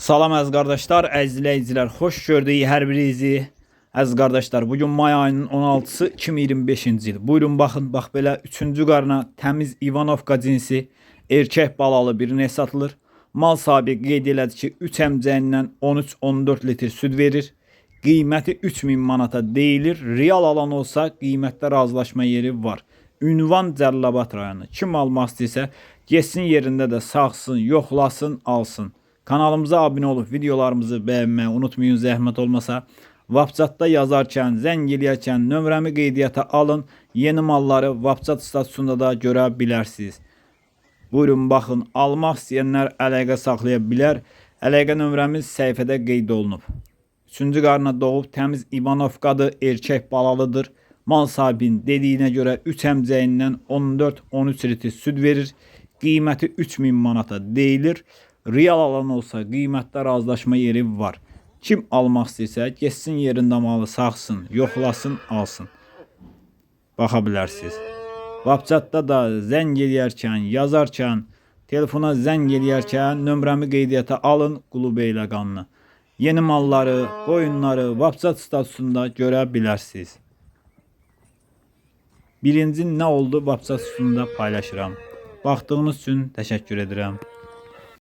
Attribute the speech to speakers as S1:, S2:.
S1: Salam əziz qardaşlar, əziz izləyicilər, xoş gördük hər birinizi. Əziz qardaşlar, bugün may ayının 16-sı 2025-ci il. Buyurun baxın, bax belə 3-cü qarına təmiz İvanovka cinsi erkək balalı bir neh satılır. Mal sahibi qeyd elədi ki, 3 əmcəyindən 13-14 litr süd verir. Qiyməti 3000 manata deyilir. Real alan olsa qiymətdə razılaşma yeri var. Ünvan Cəlilabad rayonu. Kim almaq istəyirsə, getsin yerində də saxsın, yoxlasın, alsın. Kanalımıza abunə olub videolarımızı bəyənməyi unutmayın, zəhmət olmasa. WhatsApp'da yazarkən, zəng eləyərkən nömrəmi qeydiyyata alın. Yeni malları WhatsApp statusunda da görə bilərsiniz. Buyurun baxın, almaq istəyənlər əlaqə saxlaya bilər. Əlaqə nömrəmiz səhifədə qeyd olunub. 3-cü qarına doğub təmiz İvanovkadır, erkək balalıdır. Mal sahibinin dediyinə görə 3 əmcəyindən 14-13 litr süd verir. Qiyməti 3000 manata deyilir. Real alan olsa qiymətdə razılaşma yeri var. Kim almaq istəyirsə, getsin yerində malı saxsın, yoxlasın, alsın. Baxa bilərsiniz. WhatsApp'da da zəng eləyərkən, yazarkən, telefona zəng eləyərkən nömrəmi qeydiyyata alın, Qulu Beyləqanlı. Yeni malları, qoyunları WhatsApp statusunda görə bilərsiniz. Birinci nə oldu WhatsApp statusunda paylaşıram. Baxdığınız üçün təşəkkür edirəm.